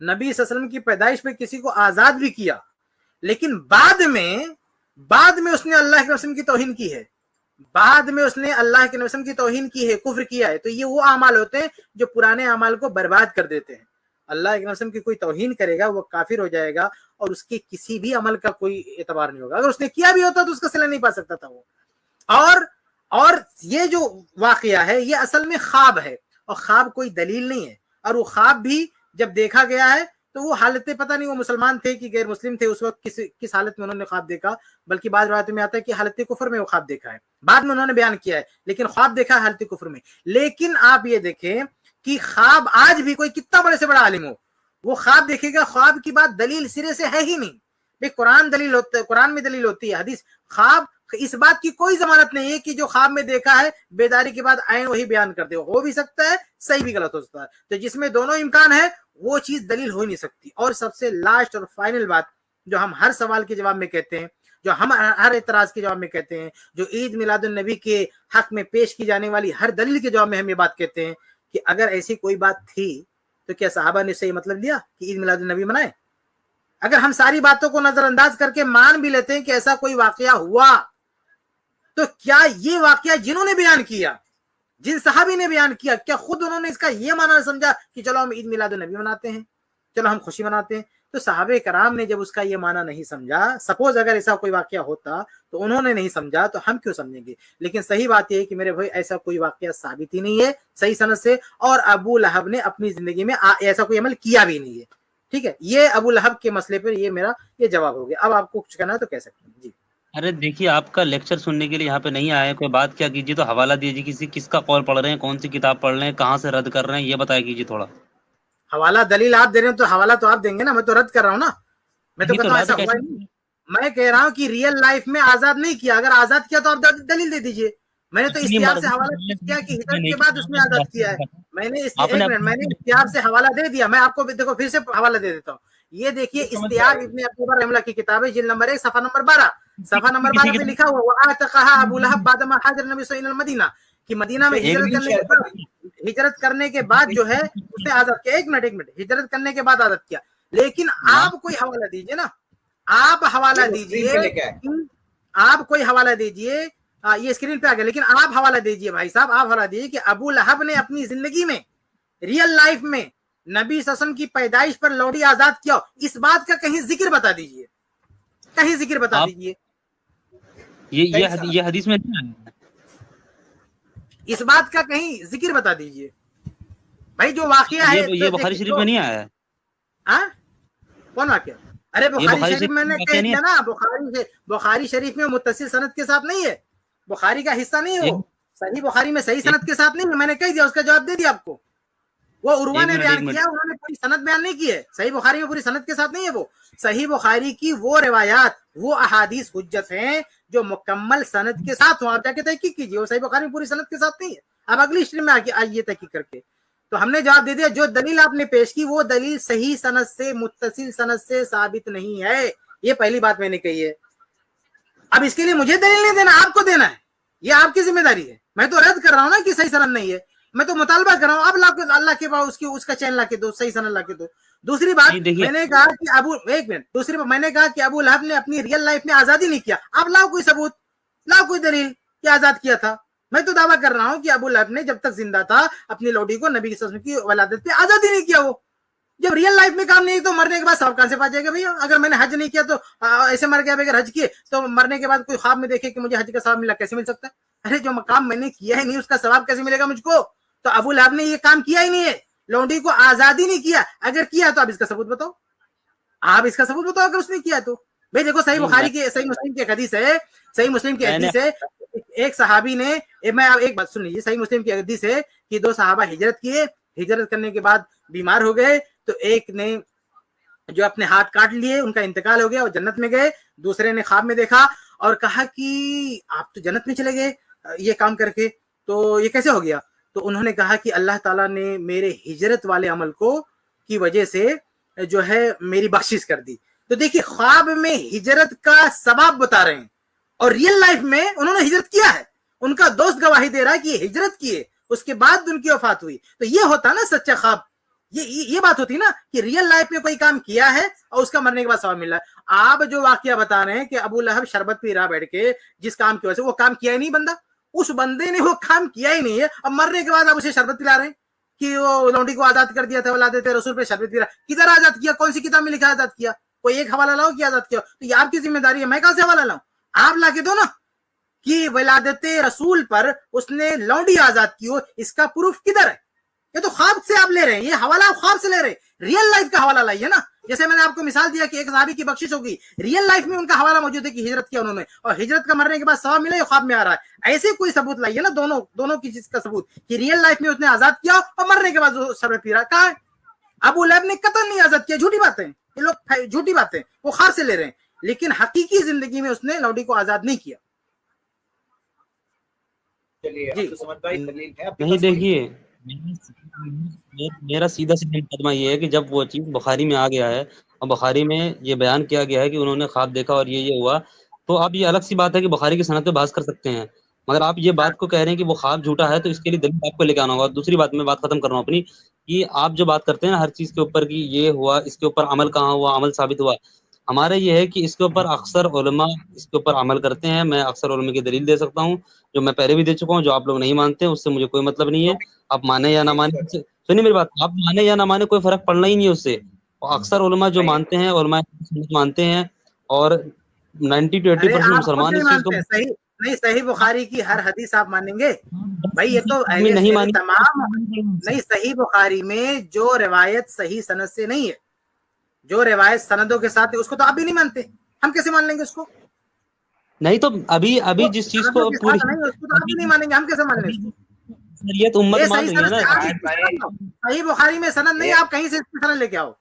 نبی صلی اللہ علیہ وسلم کی پیدائش میں کسی کو آزاد بھی کیا، لیکن بعد میں اس نے اللہ کے رسول کی توہین کی ہے، بعد میں اس نے اللہ کے رسول کی توہین کی ہے، کفر کیا ہے، تو یہ وہ اعمال ہوتے ہیں جو پرانے اعمال کو برباد کر دیتے ہیں. اللہ کے رسول کی کوئی توہین کرے گا وہ کافر ہو جائے گا، اور اس کے کسی بھی عمل کا کوئی اعتبار نہیں ہوگا. اگر اس نے کیا بھی ہوتا تو اس کا صلہ نہیں پا سکتا تھا وہ. اور یہ جو واقعہ ہے یہ اصل میں خواب ہے، اور خواب کوئی دلیل نہیں ہے. اور وہ خواب بھی جب دیکھا گیا ہے تو وہ حالتیں پتہ نہیں وہ مسلمان تھے کہ غیر مسلم تھے اس وقت، کس حالت میں انہوں نے خواب دیکھا، بلکہ بعض روایتوں میں آتا ہے کہ حالت کفر میں وہ خواب دیکھا ہے، بعد میں انہوں نے بیان کیا ہے، لیکن خواب دیکھا ہے حالت کفر میں. لیکن آپ یہ دیکھیں کہ خواب آج بھی کوئی کتنا بڑے سے بڑا عالم ہو، وہ خواب دیکھے گا، خواب کی بات دلیل سرے سے ہے ہی نہیں. قرآن دلیل ہوتا ہے، قرآن میں دلیل ہوتی ہے، حدیث. خواب اس بات کی کوئی ضمانت نہیں ہے کہ جو خواب میں دیکھا ہے بیداری کے بعد عین وہی بیان کرتے ہو بھی سکتا ہے، صحیح بھی غلط ہو سکتا ہے. تو جس میں دونوں امکان ہے وہ چیز دلیل ہو نہیں سکتی. اور سب سے لاسٹ اور فائنل بات جو ہم ہر سوال کے جواب میں کہتے ہیں، جو ہم ہر اعتراض کے جواب میں کہتے ہیں، جو عید میلاد النبی کے حق میں پیش کی جانے والی ہر دلیل کے جواب میں ہم یہ بات کہتے ہیں کہ اگر ایسی کوئی بات تھی تو کیا صحابہ نے صحیح مطلب لیا کہ عید میلاد النبی منائے؟ اگر ہم ساری باتوں کو نظر انداز کر کے مان بھی لیتے ہیں کہ ایسا کوئی واقعہ ہوا، تو کیا یہ واقعہ جنہوں نے بیان کیا، جن صحابی نے بیان کیا، کیا خود انہوں نے اس کا یہ معنی سمجھا کہ چلو ہم عید میلاد النبی مناتے ہیں، چلو ہم خوشی مناتے ہیں؟ تو صحابہ کرام نے جب اس کا یہ معنی نہیں سمجھا, سپوز اگر ایسا کوئی واقعہ ہوتا تو انہوں نے نہیں سمجھا تو ہم کیوں سمجھیں گے. لیکن صحیح بات یہ ہے کہ میرے بھائی ایسا کوئی واقعہ ثابت ہی نہیں ہے صحیح سند سے, اور ابو لہب نے اپنی زندگی میں ایسا کوئی عمل کیا بھی نہیں ہے. ٹھیک ہے, یہ ابو لہب کے مسئلے پر یہ میرا یہ جواب ہو گیا. اب آپ کو کچھ کہنا ہے تو کہہ سکتے ہیں. جی ارے دیکھیے, آپ کا لیکچر سننے کے لیے یہاں پہ نہیں آئے, کوئی بات کیا کیجیے تو حوالہ دیجیے, کس کا قول پڑھ رہے ہیں, کون سی کتاب پڑھ رہے ہیں, کہاں سے رد کر رہے ہیں, یہ بتایا کیجیے تھوڑا. حوالہ دلیل آپ دے رہے ہیں تو حوالہ تو آپ دیں گے نا, میں تو رد کر رہا ہوں نا. میں تو کہتا ہوں ایسا ہوا نہیں. میں کہہ رہا ہوں کہ ریئل لائف میں آزاد نہیں کیا, اگر آزاد کیا تو آپ دلیل دے دیجیے. میں نے تو اختیار سے حوالہ کیا کہ ہجرت کے بعد اس نے آزاد کیا ہے. میں نے اختیار سے حوالہ دے دیا. میں آپ کو دیکھو پھر سے حوالہ دے دیتا ہوں. یہ دیکھیے استیاب ابن عبدالبر رحمہ اللہ کی کتاب ہے, جلد نمبر 1 صفحہ نمبر 12. صفحہ نمبر 12 پہ لکھا ہوا وَآتَقَهَا أَبُو لَهَبْ بَعْدَمَا هَاجَرَ النَّبِيُّ صلی اللہ علیہ وسلم الْمَدِینَہ, کہ مدینہ میں ہجرت کرنے کے بعد جو ہے اس نے آزاد کیا. ایک منٹ, ہجرت کرنے کے بعد آزاد کیا. لیکن آپ کوئی حوالہ دیجئے نا, آپ حوالہ دیجئے, آپ کوئی حوالہ دیجئے. یہ اسکرین پہ آ گیا, لیکن آپ حوالہ دیجئے بھائی صاحب, آپ حوالہ دیجئے کہ ابو لہب نے اپنی زندگی میں ریئل لائف میں نبی صلی اللہ علیہ وسلم کی پیدائش پر لوڈی آزاد کیا, اس بات کا کہیں ذکر بتا دیجئے, کہیں ذکر بتا دیجئے. یہ حدیث میں نہیں ہے, اس بات کا کہیں ذکر بتا دیجئے بھائی. جو واقعہ ہے یہ بخاری شریف میں نہیں آیا ہے. ہاں کون واقعہ؟ ارے بخاری شریف میں نے کہہ دیا نا, بخاری شریف میں متصل سند کے ساتھ نہیں ہے, بخاری کا حصہ نہیں ہے وہ, صحیح بخاری میں صحیح سند کے ساتھ نہیں ہے. میں نے کہہ دیا, اس کا جواب دے دیا آپ کو. وہ عروہ نے بیان کیا, انہوں نے پوری سند بیان نہیں کی ہے. صحیح بخاری میں پوری سند کے ساتھ نہیں ہے وہ. صحیح بخاری کی وہ روایات, وہ احادیث حجت ہیں جو مکمل سند کے ساتھ ہوں. آپ جا کے تحقیق کیجیے, وہ صحیح بخاری میں پوری سند کے ساتھ نہیں ہے. اب اگلی اسٹریم میں آئیے تحقیق کر کے. تو ہم نے جواب دے دیا, جو دلیل آپ نے پیش کی وہ دلیل صحیح سند سے متصل سند سے ثابت نہیں ہے. یہ پہلی بات میں نے کہی ہے. اب اس کے لیے مجھے دلیل نہیں دینا, آپ کو دینا ہے, یہ آپ کی ذمہ داری ہے. میں تو رد کر رہا ہوں نا کہ صحیح سند نہیں ہے, میں تو مطالبہ کر رہا ہوں. اب اللہ کے بعد اس کا چین لا کے دو, صحیح سند لا کے دو. دوسری بات میں نے کہا کہ دوسری بات میں نے کہا کہ ابو لہب نے اپنی ریئل لائف میں آزادی نہیں کیا. اب لاؤ کوئی ثبوت, لاؤ کوئی دلیل کہ آزاد کیا تھا. میں تو دعویٰ کر رہا ہوں کہ ابو لہب نے جب تک زندہ تھا اپنی لوڈی کو نبی صلی اللہ علیہ وسلم کی ولادت پہ آزادی نہیں کیا. وہ جب ریئل لائف میں کام نہیں تو مرنے کے بعد ثواب کہاں سے پا جائے گا بھیا؟ اگر میں نے حج نہیں کیا تو ایسے مر گیا, اگر حج کیے تو مرنے کے بعد کوئی خواب میں دیکھے کہ مجھے حج کا ثواب ملا, کیسے مل سکتا ہے؟ ارے جو مقام میں نے کیا ہی نہیں اس کا ثواب کیسے ملے گا مجھ کو؟ تو ابو لہب نے یہ کام کیا ہی نہیں ہے, لونڈی کو آزادی نہیں کیا. اگر کیا تو آپ اس کا ثبوت بتاؤ, آپ اس کا ثبوت بتاؤ اگر اس نے کیا تو. بھائی دیکھو صحیح بخاری کی, صحیح مسلم کی حدیث ہے, صحیح مسلم کی حدیث ہے. ایک صحابی نے, میں ایک بات سن لیجیے, صحیح مسلم کی حدیث ہے کہ دو صحابہ ہجرت کیے, ہجرت کرنے کے بعد بیمار ہو گئے, تو ایک نے جو اپنے ہاتھ کاٹ لیے, ان کا انتقال ہو گیا, اور جنت میں گئے. دوسرے نے خواب میں دیکھا اور کہا کہ آپ تو جنت میں چلے گئے یہ کام کر کے, تو یہ کیسے ہو گیا؟ تو انہوں نے کہا کہ اللہ تعالیٰ نے میرے ہجرت والے عمل کو کی وجہ سے جو ہے میری بخشش کر دی. تو دیکھیے خواب میں ہجرت کا سبب بتا رہے ہیں, اور ریئل لائف میں انہوں نے ہجرت کیا ہے. ان کا دوست گواہی دے رہا ہے کہ یہ ہجرت کیے, اس کے بعد ان کی وفات ہوئی. تو یہ ہوتا نا سچا خواب, یہ بات ہوتی نا کہ ریئل لائف میں کوئی کام کیا ہے اور اس کا مرنے کے بعد ثواب مل رہا ہے. آپ جو واقعہ بتا رہے ہیں کہ ابو لہب شربت پی رہا بیٹھ کے, جس کام کی وجہ سے وہ کام کیا ہی نہیں بندہ, اس بندے نے وہ کام کیا ہی نہیں ہے, اب مرنے کے بعد آپ اسے شربت پلا رہے ہیں کہ وہ لونڈی کو آزاد کر دیا تھا, ولادت رسول پہ شربت پی رہا. کدھر آزاد کیا؟ کون سی کتاب میں لکھا آزاد کیا؟ کوئی ایک حوالہ لاؤ کہ آزاد کیا. تو یہ آپ کی ذمہ داری ہے, میں کہاں سے حوالہ لاؤں؟ آپ لا کے دو نا کہ ولادت رسول پر اس نے لونڈی آزاد کی ہو, اس کا پروف کدھر ہے؟ یہ تو خواب سے آپ لے رہے ہیں, یہ حوالہ آپ خواب سے لے رہے ہیں. ریئل لائف کا حوالہ لائیے نا. جیسے میں نے آپ کو مثال دیا کہ ایک صحابی کی بخشش ہوگی, ریئل لائف میں ان کا حوالہ موجود ہے کہ ہجرت کیا انہوں نے, اور ہجرت کا مرنے کے بعد ثواب ملا, یہ خواب میں آ رہا ہے. ایسے کوئی ثبوت لائیے نا, دونوں کی چیز کا ثبوت کہ ریئل لائف میں اس نے آزاد کیا اور مرنے کے بعد شربت پی رہا. کہاں ہے؟ ابو لہب نے قطعا نہیں آزاد کیا. جھوٹی باتیں, یہ لوگ جھوٹی باتیں وہ خواب سے لے رہے ہیں, لیکن حقیقی زندگی میں اس نے لوڈی کو آزاد نہیں کیا. نہیں دیکھیے, میرا سیدھا مقدمہ یہ ہے کہ جب وہ چیز بخاری میں آ گیا ہے اور بخاری میں یہ بیان کیا گیا ہے کہ انہوں نے خواب دیکھا اور یہ ہوا, تو اب یہ الگ سی بات ہے کہ بخاری کی سند پہ بحث کر سکتے ہیں. مگر آپ یہ بات کو کہہ رہے ہیں کہ وہ خواب جھوٹا ہے, تو اس کے لیے دلیل آپ کو لے کے آنا ہوگا. دوسری بات میں بات ختم کر رہا ہوں اپنی, کہ آپ جو بات کرتے ہیں نا ہر چیز کے اوپر کہ یہ ہوا, اس کے اوپر عمل کہاں ہوا, عمل ثابت ہوا, ہمارا یہ ہے کہ اس کے اوپر اکثر علماء اس کے اوپر عمل کرتے ہیں. میں اکثر علماء کی دلیل دے سکتا ہوں جو میں پہلے بھی دے چکا ہوں. جو آپ لوگ نہیں مانتے ہیں اس سے مجھے کوئی مطلب نہیں ہے, آپ مانے یا نہ مانے. سنیے میری بات, آپ مانے یا نہ مانے کوئی فرق پڑنا ہی نہیں ہے اس سے. اکثر علماء جو مانتے ہیں علماء مانتے ہیں اور 90 to 80% مسلمان اس چیز کو نہیں صحیح بخاری کی ہر حدیث آپ مانیں گے بھائی؟ یہ تو نہیں تمام نہیں، صحیح بخاری میں جو روایت صحیح سند سے نہیں ہے، جو روایت سندوں کے ساتھ ہے، اس کو تو آپ بھی نہیں مانتے، ہم کیسے مان لیں گے اس کو؟ نہیں تو ابھی جس چیز کو پوری آپ بھی نہیں مانیں گے، ہم کیسے مان لیں اس کو؟ اکثریت امت مان رہی ہے نا، صحیح بخاری میں سند نہیں، آپ کہیں سے اس کی سند لے کے آؤ.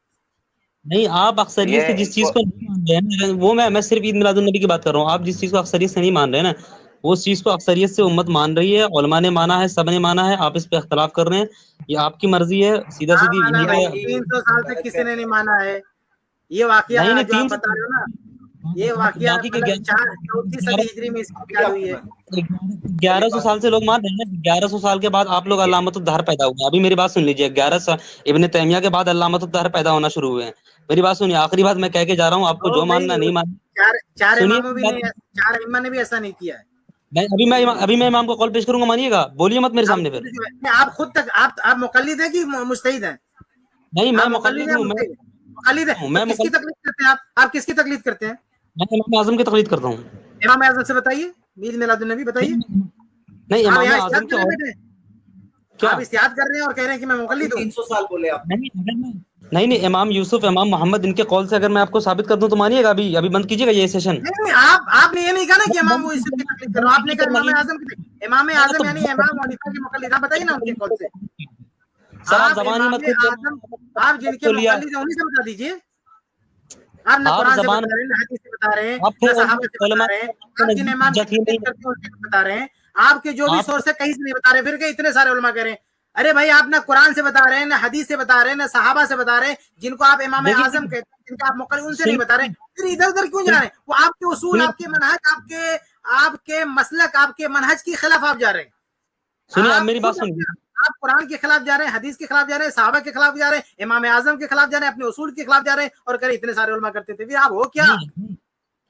نہیں آپ اکثریت سے جس چیز کو نہیں مان رہے ہیں وہ میں صرف عید میلاد النبی کی بات کر رہا ہوں. آپ جس چیز کو اکثریت سے نہیں مان رہے ہیں نا، وہ چیز کو اکثریت سے امت مان رہی ہے، علماء نے مانا ہے، سب نے مانا ہے، آپ اس پہ اختلاف کر رہے ہیں، یہ آپ کی مرضی ہے. سیدھا سیدھی 300 سال تک کسی نے نہیں مانا ہے. یہ واقعہ جو آپ بتا رہے ہو نا، یہ واقعہ 34 صدی ہجری میں اس کی کیا ہوئی ہے. 1100 سال سے لوگ مان رہے ہیں. 1100 سال کے بعد آپ لوگ علامت الدہر پیدا ہوئے. ابھی میری بات سن لیجیے، 11 سال ابن تیمیہ کے بعد علامت الدہر پیدا ہونا شروع ہوئے ہیں. میری بات سنیے، آخری بات میں کہہ کے جا رہا ہوں، آپ کو جو ماننا نہیں ماننا. چار امام نے بھی ایسا نہیں کیا ہے. ابھی میں امام کو قول پیش کروں گا، مانیے گا، بولیے مت میرے سامنے پھر. آپ خود تک آپ مقلد ہیں کہ مجتہد ہیں؟ نہیں میں مقلد ہوں. مقلد ہیں. کس کی تقلید کرتے ہیں آپ کس کی تقلید کرتے ہیں؟ میں امام اعظم کی تقلید کرتا ہوں. امام اعظم سے بتائیے، عید میلاد النبی بتائیے. نہیں امام اعظم کے آپ اجتہاد کر رہے ہیں اور کہہ رہے ہیں کہ میں مقلد ہوں. 300 سال بولے آپ. نہیں امام یوسف، امام محمد، ان کے قول سے اگر میں آپ کو ثابت کر دوں تو مانیے گا. ابھی بند کیجیے گا یہ سیشن. نہیں آپ نے یہ نہیں کہا نا کہ امام وہ یوسف کی تقلید کرو، آپ نے کہا امام اعظم یعنی امام حنیفہ کی مقلد. آپ بتائیے نا ان کے قول سے. آپ جن کے مقلد ہیں انہیں سے بتا دیجیے. آپ نہ قرآن سے بتا رہے ہیں، نہ حدیث سے بتا رہے ہیں، نہ صحابہ سے بتا رہے ہیں. آپ جن امام کی تقلید کرتے ہیں اس سے بتا رہے ہیں. آپ کے جو بھی سورس ہے کہیں سے نہیں بتا رہے. پھر کہ اتنے سارے علماء کہہ رہے ہیں ارے بھائی آپ نہ قرآن سے بتا رہے ہیں، نہ حدیث سے بتا رہے ہیں، نہ صحابہ سے بتا رہے ہیں. جن کو آپ امام اعظم کہتے ہیں، جن کا آپ مقلد، ان سے نہیں بتا رہے ہیں. پھر ادھر ادھر کیوں جا رہے ہیں؟ وہ آپ کے اصول، آپ کے منہج، آپ کے مسلک، آپ کے منہج کے خلاف آپ جا رہے ہیں. سنیے آپ میری بات سنیے. آپ قرآن کے خلاف جا رہے ہیں، حدیث کے خلاف جا رہے ہیں، صحابہ کے خلاف جا رہے ہیں، امام اعظم کے خلاف جا رہے ہیں، اپنے اصول کے خلاف جا رہے ہیں اور کہہ رہے اتنے سارے علماء کرتے تھے. آپ ہو کیا؟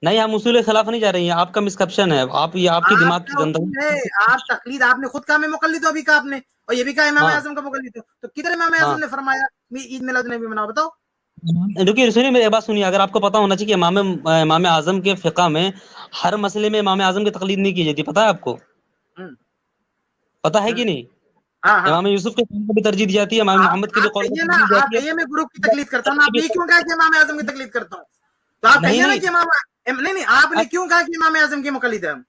نہیں ہم اصول کے خلاف نہیں جا رہے ہیں. آپ کا مسکنسپشن ہے. آپ کی دماغ کی گندگی ہے. آپ تقلید، آپ نے خود کہا میں مقلد ہوں، ابھی کہا آپ نے، اور یہ بھی کہا امام اعظم کا مقلد ہوں. تو کدھر امام اعظم نے فرمایا عید میلاد النبی مناؤ؟ بتاؤ. رکیے سنیے میری بات سنیے. اگر آپ کو پتا ہونا چاہیے کہ امام اعظم کے فقہ میں ہر مسئلے میں امام اعظم کی تقلید نہیں کی جاتی. پتا ہے آپ کو؟ پتا ہے کہ نہیں؟ امام یوسف کے قول کو بھی ترجیح دی جاتی ہے، امام محمد کے بھی قول کو ترجیح دی جاتی ہے. میں گروپ کی تقلید کرتا ہوں. آپ یہ کیوں کہا کہ امام اعظم کی تقلید کرتا ہوں؟ تو آپ کہیے نا کہ نہیں آپ نے کیوں کہا کہ امام اعظم کے مقلد ہیں ہم؟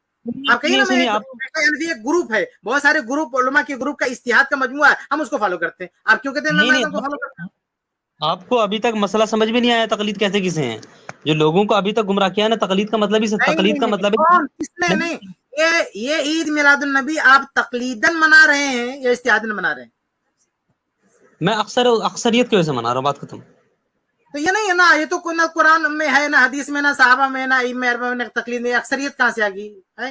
آپ کہیے نا ایک گروپ ہے، بہت سارے گروپ، علماء کے گروپ کا اجتہاد کا مجموعہ ہے، ہم اس کو فالو کرتے ہیں. آپ کیوں کہتے ہیں امام اعظم کو فالو کرتے ہیں؟ آپ کو ابھی تک مسئلہ سمجھ میں نہیں آیا تقلید کہتے کسے ہیں؟ جو لوگوں کو ابھی تک گمراہ کیا ہے نا، تقلید کا مطلب ہی تقلید کا مطلب ہے نہیں. یہ عید میلاد النبی آپ تقلیداً منا رہے ہیں یا اجتہاداً منا رہے ہیں؟ میں اکثریت کی وجہ سے منا رہا ہوں. بات ختم. تو یہ نہیں ہے نا، یہ تو نہ قرآن میں ہے، نہ حدیث میں، نہ صحابہ میں، نہ ائمہ اربعہ میں، نہ تقلید میں. اکثریت کہاں سے آ گئی ہے؟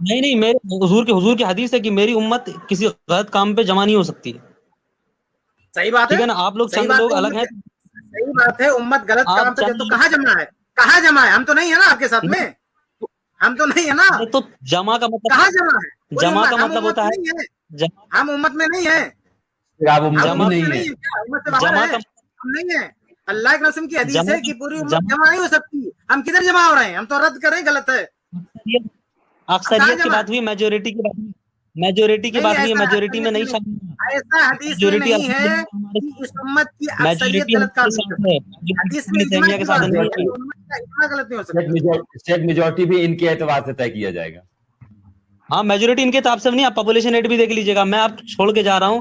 نہیں میرے حضور کی حدیث ہے کہ میری امت کسی غلط کام پہ جمع نہیں ہو سکتی. صحیح بات ہے نا. آپ لوگ چند لوگ الگ ہیں. صحیح بات ہے، امت غلط کام پہ تو کہاں جمع ہے؟ کہاں جمع ہے؟ ہم تو نہیں ہے نا آپ کے ساتھ میں، ہم تو نہیں ہے نا. تو جمع کا مطلب کہاں جمع ہے؟ جمع کا مطلب ہوتا ہے ہم امت میں نہیں ہیں. جمع نہیں ہے. اللہ کے رسول کی حدیث ہے کہ پوری امت جمع نہیں ہو سکتی. ہم کدھر جمع ہو رہے ہیں؟ ہم تو رد کریں، غلط ہے. اکثریت کی بات ہوئی، میجورٹی کی بات ہوئی. میجورٹی کی بات ہوئی، میجورٹی میں نہیں شامل. ایسا حدیث میں نہیں ہے کہ اس امت کی اکثریت غلط کام کرتی ہے. حدیث میں اجماع کی بات ہے، اجماع غلط نہیں ہو سکتا. میجورٹی بھی ان کے اعتبار سے طے کیا جائے گا. ہاں میجورٹی ان کے حساب سے نہیں. آپ پاپولیشن ریٹ بھی دیکھ لیجیے گا. میں آپ چھوڑ کے جا رہا ہوں.